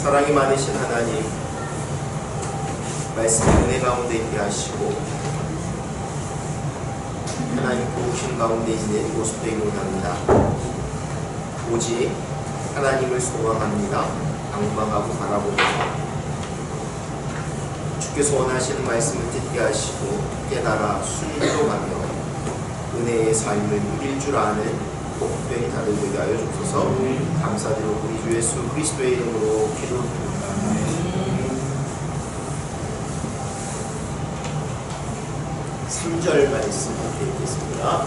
사랑이 많으신 하나님, 말씀의 은혜 가운데 있게 하시고 하나님 도우신 가운데 있는 모습 되기 원합니다. 오직 하나님을 소망합니다. 방방하고 바라보면서 주께서 원하시는 말씀을 듣게 하시고 깨달아 순종하며 은혜의 삶을 누릴 줄 아는 복된 자들 되게 하여 주소서. 감사드리고 우리 주 예수 그리스도의 이름으로 기도드립니다. 3절 말씀 읽겠습니다.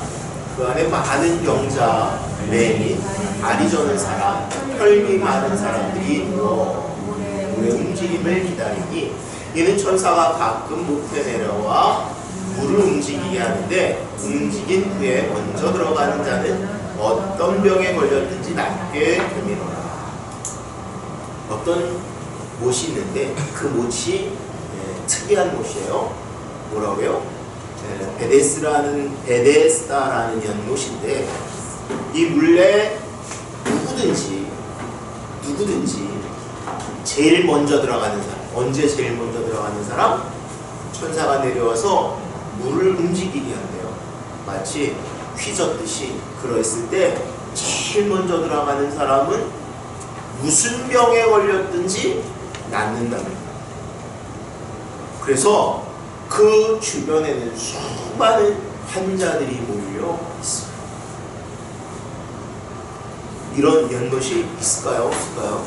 그 안에 많은 영자, 매 및 알이 저는 사람, 혈기 많은 사람들이 누워 물의 움직임을 기다리니 이는 천사가 가끔 목에 내려와 물을 움직이게 하는데 움직인 후에 먼저 들어가는 자는 어떤 병에 걸렸든지 낫게 되미노라. 어떤 못이 있는데 그 못이 특이한 못이에요. 뭐라고요? 베데스다라는 연못인데 이 물에 누구든지 제일 먼저 들어가는 사람, 언제 제일 먼저 들어가는 사람? 천사가 내려와서 물을 움직이게 한대요. 마치 휘젓듯이. 그랬을 때 제일 먼저 들어가는 사람은 무슨 병에 걸렸든지 낫는답니다. 그래서 그 주변에는 수많은 환자들이 모여 있습니다. 이런 연못이 있을까요? 없을까요?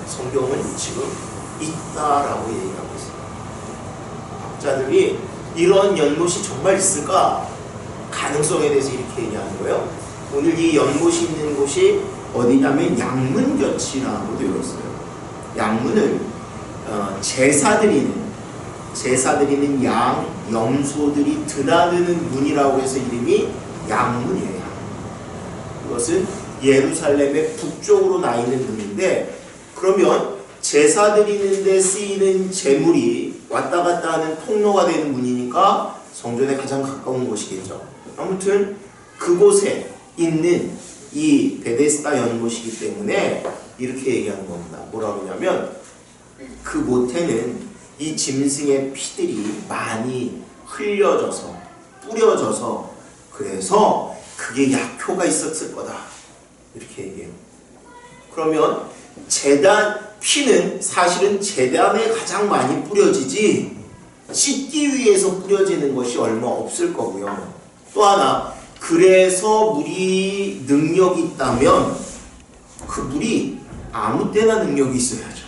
성경은 지금 있다라고 얘기하고 있습니다. 학자들이 이런 연못이 정말 있을까? 가능성에 대해서 이렇게 얘기하는 거예요. 오늘 이 연못이 있는 곳이 어디냐면 양문곁이라고 되어 있어요. 양문은 제사 드리는 양, 염소들이 드나드는 문이라고 해서 이름이 양문이에요. 이것은 예루살렘의 북쪽으로 나 있는 문인데, 그러면 제사 드리는 데 쓰이는 제물이 왔다 갔다 하는 통로가 되는 문이니까 성전에 가장 가까운 곳이겠죠. 아무튼 그곳에 있는 이 베데스다 연못이기 때문에 이렇게 얘기하는 겁니다. 뭐라고 하냐면 그 못에는 이 짐승의 피들이 많이 흘려져서 뿌려져서 그래서 그게 약효가 있었을 거다. 이렇게 얘기해요. 그러면 피는 사실은 제단에 가장 많이 뿌려지지 씻기 위해서 뿌려지는 것이 얼마 없을 거고요. 또 하나, 그래서 물이 능력이 있다면 그 물이 아무 때나 능력이 있어야죠.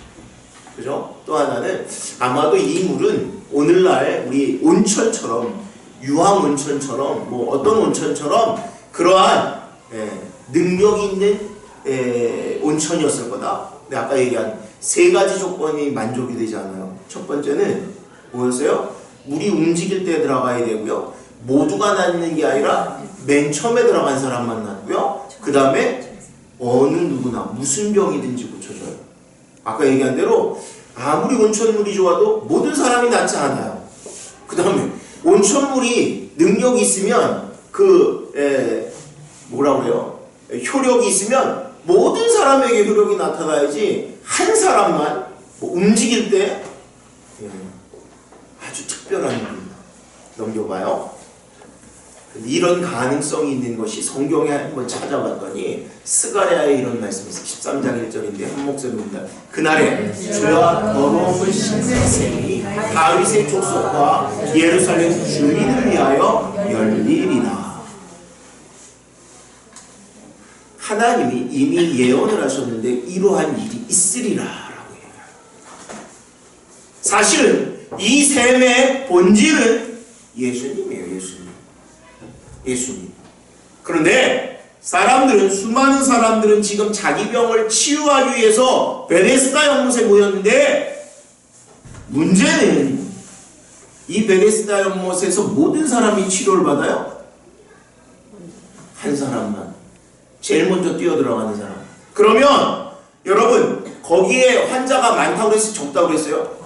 그죠? 또 하나는 아마도 이 물은 오늘날 우리 온천처럼, 유황 온천처럼, 뭐 어떤 온천처럼 그러한 능력 있는 온천이었을 거다. 근데 아까 얘기한 3가지 조건이 만족이 되지 않아요. 첫 번째는 뭐였어요? 물이 움직일 때 들어가야 되고요. 모두가 낫는 게 아니라 맨 처음에 들어간 사람만 낫고요. 그 다음에 어느 누구나 무슨 병이든지 고쳐줘요. 아까 얘기한 대로 아무리 온천물이 좋아도 모든 사람이 낫지 않아요. 그 다음에 온천물이 능력이 있으면 뭐라고 해요? 효력이 있으면 모든 사람에게 효력이 나타나야지 한 사람만 움직일 때 아주 특별한 일입니다. 넘겨봐요. 이런 가능성이 있는 것이 성경에 한번 찾아봤더니 스가랴에 이런 말씀이 있어요. 13장 1절인데 한 목소리입니다. 그날에 주와 더러움을 씻는 샘이 다윗의 족속과 예루살렘 주민을 위하여 열리리라. 하나님이 이미 예언을 하셨는데 이러한 일이 있으리라 라고 얘기해요. 사실은 이 샘의 본질은 예수님이에요. 예수님. 그런데 수많은 사람들은 지금 자기 병을 치유하기 위해서 베데스다 연못에 모였는데 문제는 이 베데스다 연못에서 모든 사람이 치료를 받아요? 한 사람만. 제일 먼저 뛰어들어가는 사람. 그러면 여러분 거기에 환자가 많다고 그랬어요? 적다고 그랬어요?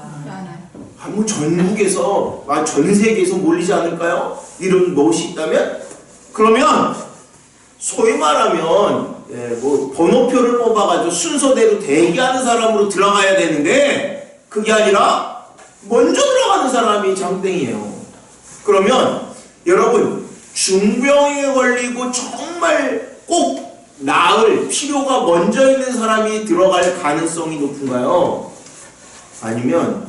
뭐 전국에서, 전 세계에서 몰리지 않을까요? 이런 못이 있다면? 그러면 소위 말하면 뭐 번호표를 뽑아가지고 순서대로 대기하는 사람으로 들어가야 되는데 그게 아니라 먼저 들어가는 사람이 장땡이에요. 그러면 여러분 중병에 걸리고 정말 꼭 나을 필요가 먼저 있는 사람이 들어갈 가능성이 높은가요? 아니면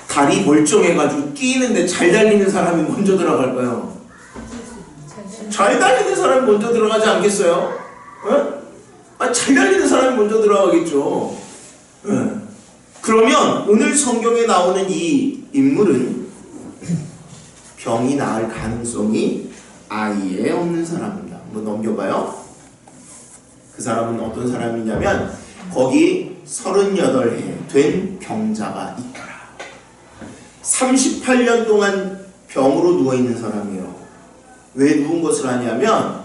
다리 멀쩡해가지고 뛰는데 잘 달리는 사람이 먼저 들어갈까요? 잘 달리는 사람이 먼저 들어가지 않겠어요? 잘 달리는 사람이 먼저 들어가겠죠. 그러면 오늘 성경에 나오는 이 인물은 병이 나을 가능성이 아예 없는 사람입니다. 한번 넘겨봐요. 그 사람은 어떤 사람이냐면 거기 38해 된 병자가 있더라. 38년 동안 병으로 누워있는 사람이에요. 왜 누운 것을 하냐면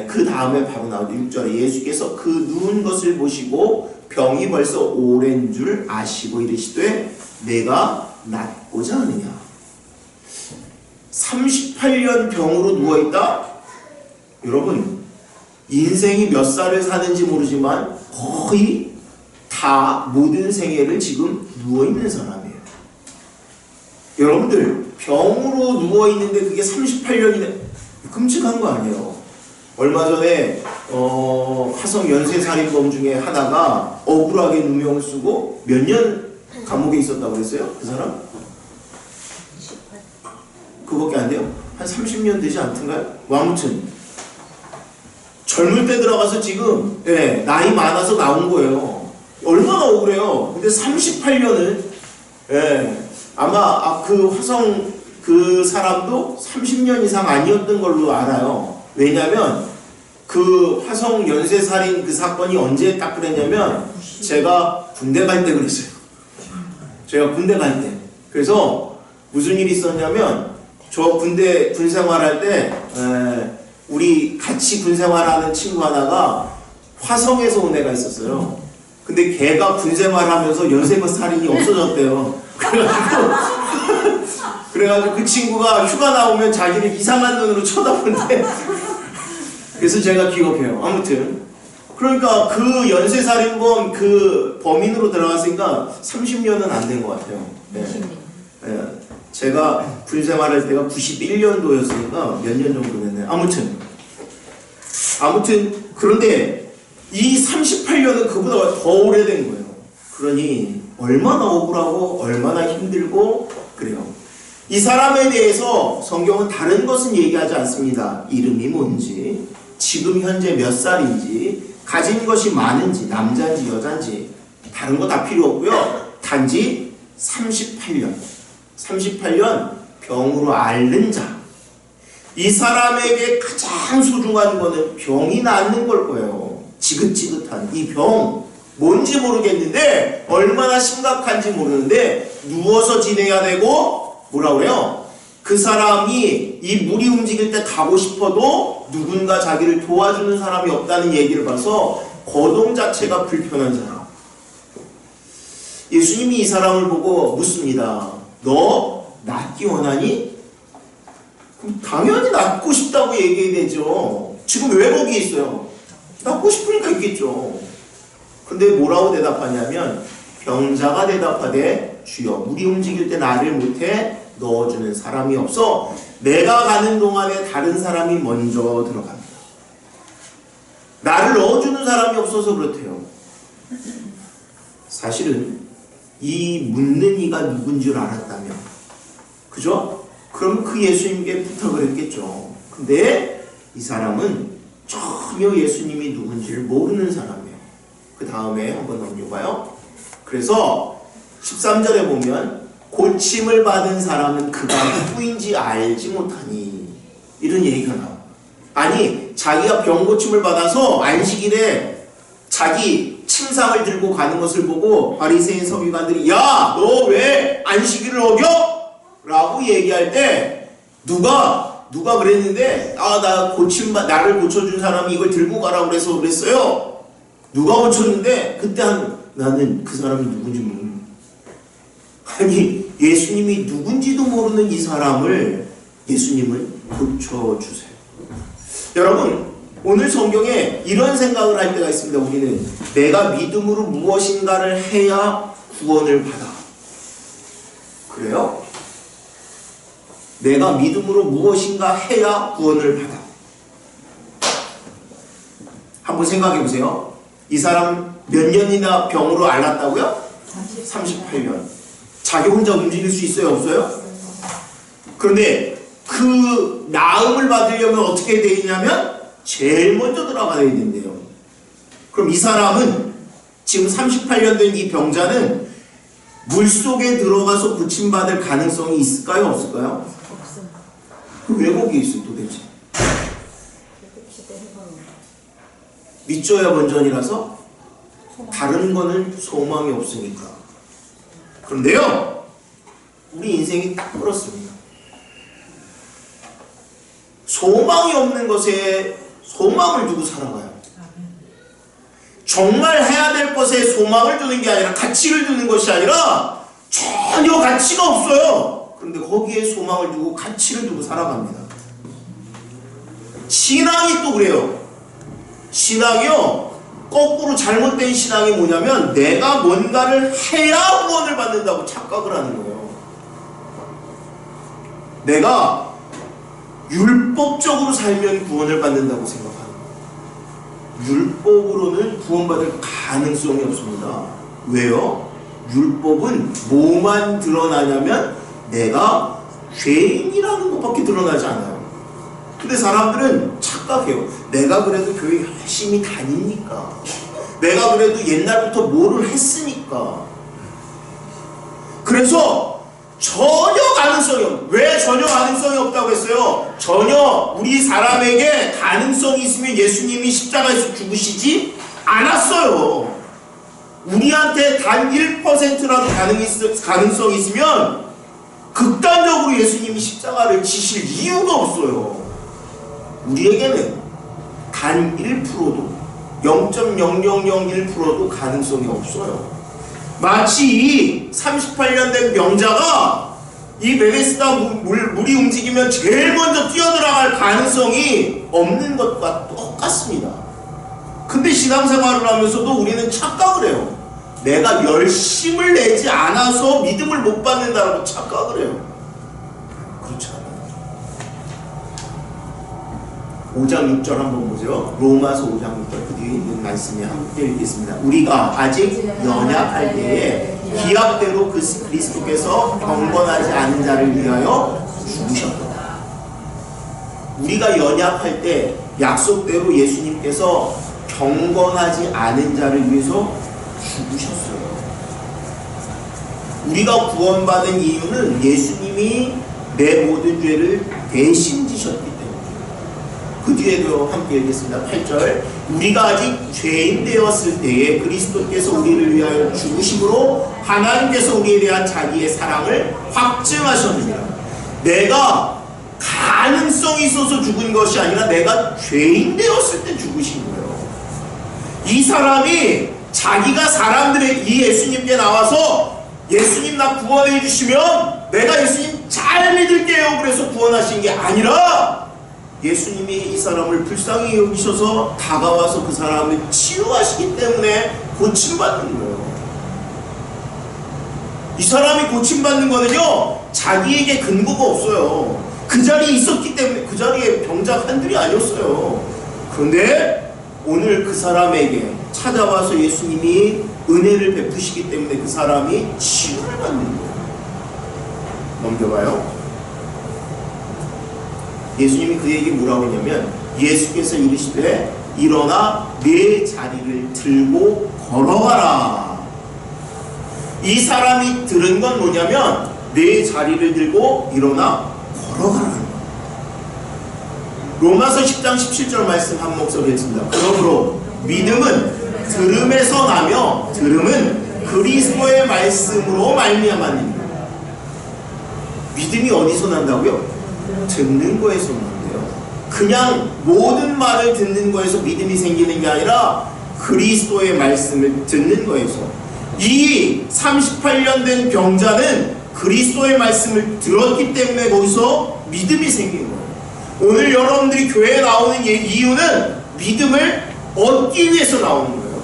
그 다음에 바로 나오죠. 6절에 예수께서 그 누운 것을 보시고 병이 벌써 오랜 줄 아시고 이르시되 내가 낫고자 하느냐. 38년 병으로 누워있다? 여러분 인생이 몇 살을 사는지 모르지만 거의 다 모든 생애를 지금 누워있는 사람이에요. 여러분들 병으로 누워있는데 그게 38년이네. 끔찍한 거 아니에요. 얼마 전에 화성 연쇄살인범 중에 하나가 억울하게 누명을 쓰고 몇 년 감옥에 있었다고 그랬어요? 그 사람? 그거밖에 안 돼요? 한 30년 되지 않던가요? 아무튼 젊을 때 들어가서 지금 나이 많아서 나온 거예요. 얼마나 억울해요. 근데 38년을 아마 그 화성 그 사람도 30년 이상 아니었던 걸로 알아요. 왜냐면 그 화성 연쇄살인 그 사건이 언제 딱 그랬냐면 제가 군대 갈 때 그랬어요. 제가 군대 갈 때. 그래서 무슨 일이 있었냐면 저 군 생활할 때 우리 같이 군 생활하는 친구 하나가 화성에서 온 애가 있었어요. 근데 걔가 군 생활하면서 연쇄살인이 없어졌대요. 그래가지고 그 친구가 휴가 나오면 자기를 이상한 눈으로 쳐다보는데 그래서 제가 기억해요. 아무튼 그러니까 그 연쇄살인범 그 범인으로 들어갔으니까 30년은 안 된 것 같아요. 제가 군 생활할 때가 91년도였으니까 몇 년 정도 됐네. 아무튼 그런데 이 38년은 그보다 더 오래된 거예요. 그러니 얼마나 억울하고 얼마나 힘들고 그래요. 이 사람에 대해서 성경은 다른 것은 얘기하지 않습니다. 이름이 뭔지, 지금 현재 몇 살인지, 가진 것이 많은지, 남자인지 여자인지 다른 거 다 필요 없고요. 단지 38년 병으로 앓는 자. 이 사람에게 가장 소중한 거는 병이 낫는 걸 거예요. 지긋지긋한 이 병. 뭔지 모르겠는데 얼마나 심각한지 모르는데 누워서 지내야 되고 뭐라 그래요? 그 사람이 이 물이 움직일 때 가고 싶어도 누군가 자기를 도와주는 사람이 없다는 얘기를 봐서 거동 자체가 불편한 사람. 예수님이 이 사람을 보고 묻습니다. 너 낫기 원하니? 그럼 당연히 낫고 싶다고 얘기해야 되죠. 지금 왜 거기 있어요? 낫고 싶으니까 있겠죠. 근데 뭐라고 대답하냐면 병자가 대답하되 주여 물이 움직일 때 나를 못해 넣어주는 사람이 없어 내가 가는 동안에 다른 사람이 먼저 들어갑니다. 나를 넣어주는 사람이 없어서 그렇대요. 사실은 이 묻는 이가 누군 줄 알았다면 그죠? 그럼 그 예수님께 부탁을 했겠죠. 근데 이 사람은 전혀 예수님이 누군지를 모르는 사람이에요. 그 다음에 한번 넘겨봐요. 그래서 13절에 보면 고침을 받은 사람은 그가 누구인지 알지 못하니 이런 얘기가 나와요. 아니 자기가 병 고침을 받아서 안식일에 자기 침상을 들고 가는 것을 보고 바리새인 서기관들이 야, 너 왜 안식일을 어겨? 라고 얘기할 때 누가 그랬는데 나를 고쳐준 사람이 이걸 들고 가라고 그래서 그랬어요. 누가 고쳤는데 그때 나는 그 사람이 누군지 모르는. 아니 예수님이 누군지도 모르는 이 사람을 예수님은 고쳐주세요. 여러분 오늘 성경에 이런 생각을 할 때가 있습니다. 우리는 내가 믿음으로 무엇인가를 해야 구원을 받아. 그래요? 내가 믿음으로 무엇인가 해야 구원을 받아. 한번 생각해 보세요. 이 사람 몇 년이나 병으로 앓았다고요? 38년. 자기 혼자 움직일 수 있어요? 없어요? 그런데 그 나음을 받으려면 어떻게 되어 있냐면 제일 먼저 들어가야 된대요. 그럼 이 사람은 지금 38년 된 이 병자는 물속에 들어가서 고침받을 가능성이 있을까요? 없을까요? 없습니다. 왜 거기에 있어 도대체? 믿져야 본전이라서 다른 거는 소망이 없으니까. 그런데요, 우리 인생이 딱 그렇습니다. 소망이 없는 것에 소망을 두고 살아가요. 정말 해야 될 것에 소망을 두는 게 아니라, 가치를 두는 것이 아니라 전혀 가치가 없어요. 그런데 거기에 소망을 두고 가치를 두고 살아갑니다. 신앙이 또 그래요. 신앙이요, 거꾸로 잘못된 신앙이 뭐냐면 내가 뭔가를 해야 구원을 받는다고 착각을 하는 거예요. 내가 율법적으로 살면 구원을 받는다고 생각하는 거예요. 율법으로는 구원받을 가능성이 없습니다. 왜요? 율법은 뭐만 드러나냐면 내가 죄인이라는 것밖에 드러나지 않아요. 근데 사람들은 착각해요. 내가 그래도 교회 열심히 다니니까, 내가 그래도 옛날부터 뭐를 했으니까. 그래서 전혀 가능성이 없어요. 왜 전혀 가능성이 없다고 했어요? 전혀 우리 사람에게 가능성이 있으면 예수님이 십자가에서 죽으시지 않았어요. 우리한테 단 1%라도 가능성이 있으면 극단적으로 예수님이 십자가를 지실 이유가 없어요. 우리에게는 단 1%도 0.0001%도 가능성이 없어요. 마치 이 38년 된 병자가 이 베데스다 물이 움직이면 제일 먼저 뛰어들어갈 가능성이 없는 것과 똑같습니다. 근데 신앙생활을 하면서도 우리는 착각을 해요. 내가 열심을 내지 않아서 믿음을 못 받는다라고 착각을 해요. 그렇지 않아요. 5장 6절 한번 보죠. 로마서 5장 6절 그 뒤에 있는 말씀에 함께 읽겠습니다. 우리가 아직 연약할 때에 기약대로 그리스도께서 경건하지 않은 자를 위하여 죽으셨다. 우리가 연약할 때 약속대로 예수님께서 경건하지 않은 자를 위해서 죽으셨어요. 우리가 구원받은 이유는 예수님이 내 모든 죄를 대신 지셨기 때문에. 그 뒤에도 함께 읽겠습니다. 8절. 우리가 아직 죄인 되었을 때에 그리스도께서 우리를 위하여 죽으심으로 하나님께서 우리에 대한 자기의 사랑을 확증하셨느니라. 내가 가능성이 있어서 죽은 것이 아니라 내가 죄인 되었을 때 죽으신 거예요. 이 사람이 자기가 사람들의 이 예수님께 나와서 예수님 나 구원해 주시면 내가 예수님 잘 믿을게요 그래서 구원하신 게 아니라 예수님이 이 사람을 불쌍히 여기셔서 다가와서 그 사람을 치유하시기 때문에 고침받는 거예요. 이 사람이 고침받는 거는요, 자기에게 근거가 없어요. 그 자리에 있었기 때문에. 그 자리에 병자 한둘이 아니었어요. 그런데 오늘 그 사람에게 찾아와서 예수님이 은혜를 베푸시기 때문에 그 사람이 치유를 받는 거예요. 넘겨봐요. 예수님이 그에게 뭐라고 했냐면 예수께서 이르시되 일어나 내 자리를 들고 걸어가라. 이 사람이 들은 건 뭐냐면 내 자리를 들고 일어나 걸어가라는 거예요. 로마서 10장 17절 말씀 한 목소리 했습니다. 그러므로 믿음은 들음에서 나며 들음은 그리스도의 말씀으로 말미암았느니라. 믿음이 어디서 난다고요? 듣는 거에서 나는데요. 그냥 모든 말을 듣는 거에서 믿음이 생기는 게 아니라 그리스도의 말씀을 듣는 거에서. 이 38년 된 병자는 그리스도의 말씀을 들었기 때문에 거기서 믿음이 생긴 거예요. 오늘 여러분들이 교회에 나오는 이유는 믿음을 얻기 위해서 나오는 거예요.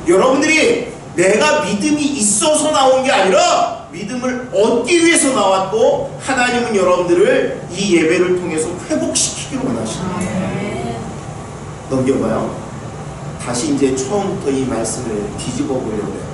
여러분들이 내가 믿음이 있어서 나온 게 아니라 믿음을 얻기 위해서 나왔고, 하나님은 여러분들을 이 예배를 통해서 회복시키기로 원하십니다. 넘겨봐요. 다시 이제 처음부터 이 말씀을 뒤집어 보려고 해요.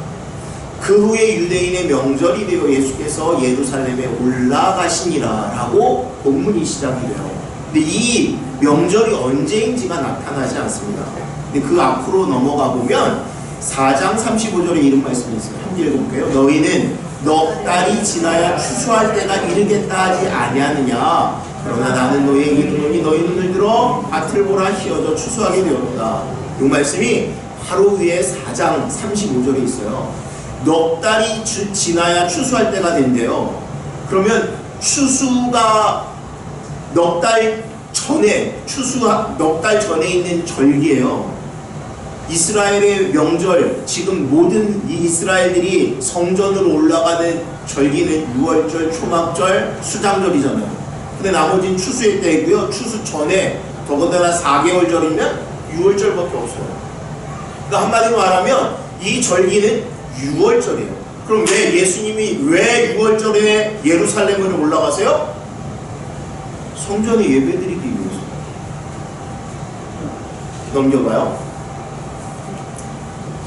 그 후에 유대인의 명절이 되어 예수께서 예루살렘에 올라가시니라 라고 본문이 시작이 돼요. 근데 이 명절이 언제인지가 나타나지 않습니다. 근데 그 앞으로 넘어가 보면 4장 35절에 이런 말씀이 있어요. 함께 읽어볼게요. 너희는 넉 달이 지나야 추수할 때가 이르겠다 하지 아니하느냐. 그러나 나는 너희에게 이르노니 너희 눈을 들어 밭을 보라 휘어져 추수하게 되었다. 이 말씀이 바로 위에 4장 35절에 있어요. 넉 달이 지나야 추수할 때가 된대요. 그러면 추수가 넉 달 전에, 넉 달 전에 있는 절기예요. 이스라엘의 명절, 지금 모든 이 이스라엘들이 성전으로 올라가는 절기는 6월절, 초막절, 수장절이잖아요. 근데 나머지는 추수의 때이고요. 추수 전에 더군다나 4개월 절이면 6월절밖에 없어요. 그러니까 한마디로 말하면 이 절기는 6월절이에요. 그럼 왜 예수님이 왜 6월절에 예루살렘으로 올라가세요? 성전에 예배드리기 위해서. 넘겨봐요.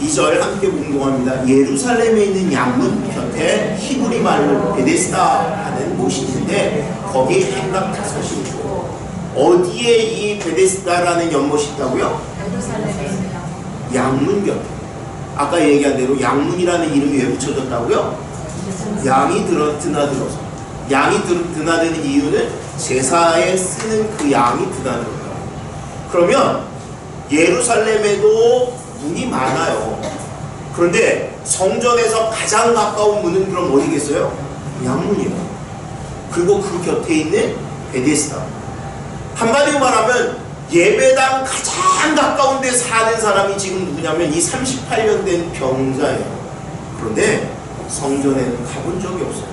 2절 함께 운동합니다. 예루살렘에 있는 양문 곁에 히브리 말로 베데스다 하는 곳이 있는데 거기에 행각 5이 있고, 어디에 이 베데스다라는 연못이 있다고요? 예루살렘에 있는 양문 곁에. 아까 얘기한 대로 양문이라는 이름이 왜 붙여졌다고요? 양이 드나들어서. 양이 드나드는 이유는 제사에 쓰는 그 양이 드나들었다. 그러면 예루살렘에도 문이 많아요. 그런데 성전에서 가장 가까운 문은 그럼 어디겠어요? 양문이에요. 그리고 그 곁에 있는 베데스다. 한마디로 말하면 예배당 가장 가까운 데 사는 사람이 지금 누구냐면 이 38년 된 병자예요. 그런데 성전에는 가본 적이 없어요.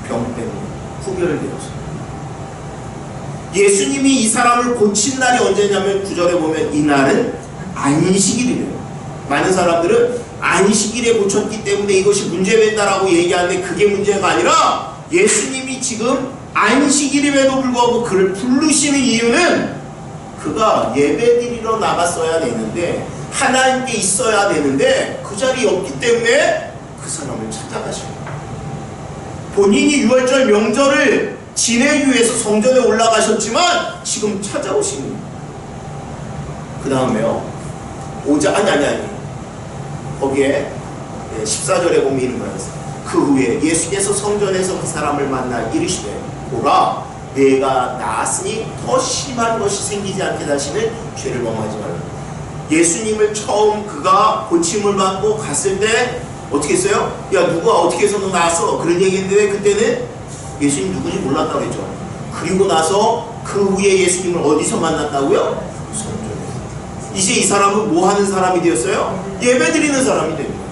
병 때문에 후별되었어요. 예수님이 이 사람을 고친 날이 언제냐면 9절에 보면 이날은 안식일이래요. 많은 사람들은 안식일에 고쳤기 때문에 이것이 문제된다라고 얘기하는데 그게 문제가 아니라 예수님이 지금 안식일임에도 불구하고 그를 부르시는 이유는 그가 예배드리러 나갔어야 되는데, 하나님께 있어야 되는데 그 자리에 없기 때문에 그 사람을 찾아가십니다. 본인이 6월절 명절을 지내기 위해서 성전에 올라가셨지만 지금 찾아오십니다. 그 다음에요. 아니. 거기에 14절에 보면 이런 거였어요. 그 후에 예수께서 성전에서 그 사람을 만나 이르시되 보라, 내가 나았으니 더 심한 것이 생기지 않게 다시는 죄를 범하지 말라. 예수님을 처음 그가 고침을 받고 갔을 때 어떻게 했어요? 야, 누가 어떻게 해서 너 나았어? 그런 얘기했는데 그때는 예수님 누군지 몰랐다고 했죠. 그리고 나서 그 후에 예수님을 어디서 만났다고요? 성전에서. 이제 이 사람은 뭐 하는 사람이 되었어요? 예배드리는 사람이 됩니다.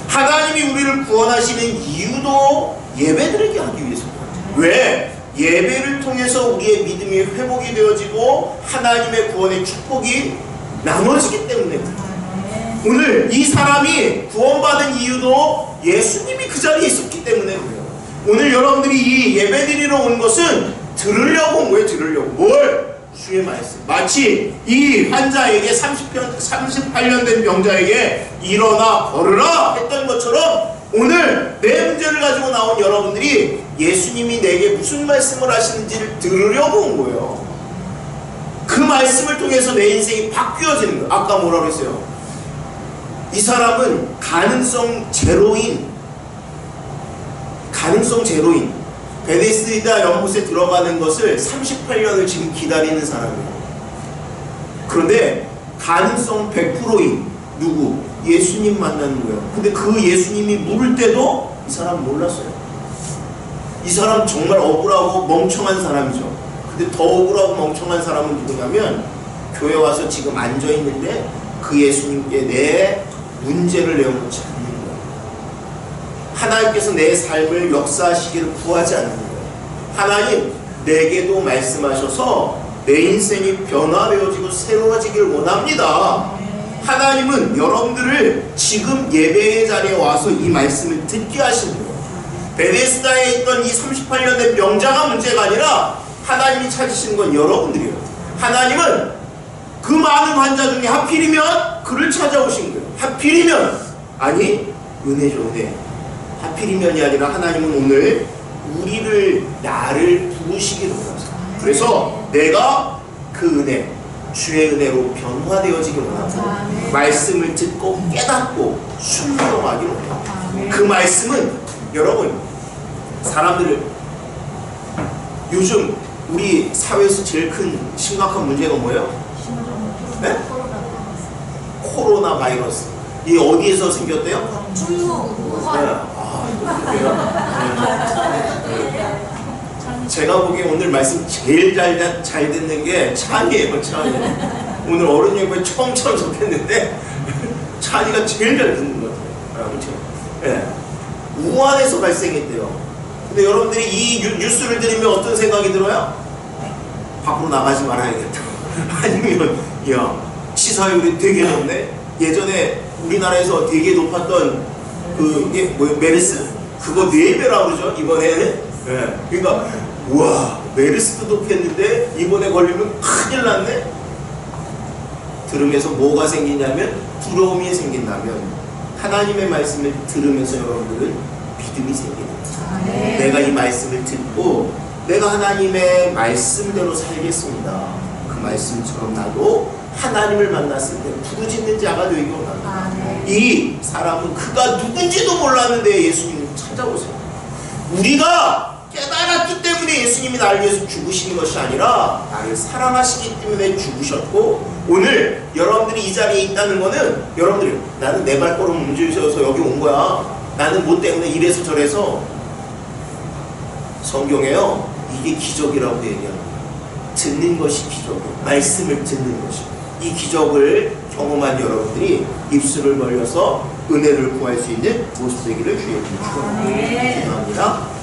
하나님이 우리를 구원하시는 이유도 예배드리게 하기 위해서입니다. 왜? 예배를 통해서 우리의 믿음이 회복이 되어지고 하나님의 구원의 축복이 나눠지기 때문에 오늘 이 사람이 구원받은 이유도 예수님이 그 자리에 있었기 때문에 그래요. 오늘 여러분들이 이 예배드리러 온 것은 들으려고 온 거예요. 들으려고. 뭘? 주의 말씀. 마치 이 환자에게 38년 된 병자에게 일어나 걸으라 했던 것처럼 오늘 내 문제를 가지고 나온 여러분들이 예수님이 내게 무슨 말씀을 하시는지를 들으려고 온 거예요. 그 말씀을 통해서 내 인생이 바뀌어지는 거예요. 아까 뭐라고 했어요? 이 사람은 가능성 제로인 베데스다 연못에 들어가는 것을 38년을 지금 기다리는 사람이에요. 그런데 가능성 100%인 누구? 예수님 만나는 거예요. 근데 그 예수님이 물을 때도 이 사람 몰랐어요. 이 사람 정말 억울하고 멍청한 사람이죠. 근데 더 억울하고 멍청한 사람은 누구냐면 교회 와서 지금 앉아있는데 그 예수님께 내 문제를 내어놓지 않는 거예요. 하나님께서 내 삶을 역사하시기를 구하지 않는 거예요. 하나님, 내게도 말씀하셔서 내 인생이 변화되어지고 새로워지길 원합니다. 하나님은 여러분들을 지금 예배의 자리에 와서 이 말씀을 듣게 하신 거예요. 베데스다에 있던 이 38년의 명자가 문제가 아니라 하나님이 찾으시는 건 여러분들이에요. 하나님은 그 많은 환자 중에 하필이면 그를 찾아오신 거예요. 하필이면, 아니 은혜죠, 은혜. 하필이면이 아니라 하나님은 오늘 우리를, 나를 부르시기로 원하세요. 그래서 내가 그 은혜, 주의 은혜로 변화되어지길 원하고 말씀을 듣고 깨닫고 순종하기를 원해요. 그 말씀은 여러분, 사람들을, 요즘 우리 사회에서 제일 큰 심각한 문제가 뭐예요? 네? 코로나 바이러스. 이 어디에서 생겼대요? 중국, 네. 우한. 제가 보기엔 오늘 말씀 제일 잘 듣는 게 찬이에요, 찬이. 오늘 어른 예배 처음 접했는데 찬이가 제일 잘 듣는 것 같아요. 그렇죠? 네. 우한에서 발생했대요. 근데 여러분들이 이 뉴스를 들으면 어떤 생각이 들어요? 밖으로 나가지 말아야겠다. 아니면 야, 치사율이 되게 높네. 예전에 우리나라에서 되게 높았던 메르스? 그거 4배라고 그러죠, 이번에는. 네. 그러니까 우와, 메르스도 높았는데 이번에 걸리면 큰일 났네. 들으면서 뭐가 생기냐면 두려움이 생긴다면 하나님의 말씀을 들으면서 여러분들은 믿음이 생깁니다. 내가 이 말씀을 듣고 내가 하나님의 말씀대로 살겠습니다. 그 말씀처럼 나도 하나님을 만났을 때 부르짖는 자가 되기 원합니다. 이 사람은 그가 누군지도 몰랐는데 예수님을 찾아오세요. 우리가 깨달았기 때문에 예수님이 나를 위해서 죽으시는 것이 아니라 나를 사랑하시기 때문에 죽으셨고, 오늘 여러분들이 이 자리에 있다는 거는 여러분들이 나는 내 발걸음 움직여서 여기 온 거야. 나는 뭐 때문에 이래서 저래서. 성경에요, 이게 기적이라고 얘기합니다. 듣는 것이 기적이에요. 말씀을 듣는 것이. 이 기적을 경험한 여러분들이 입술을 벌려서 은혜를 구할 수 있는 모습 되기를 주의 이름으로 축원합니다.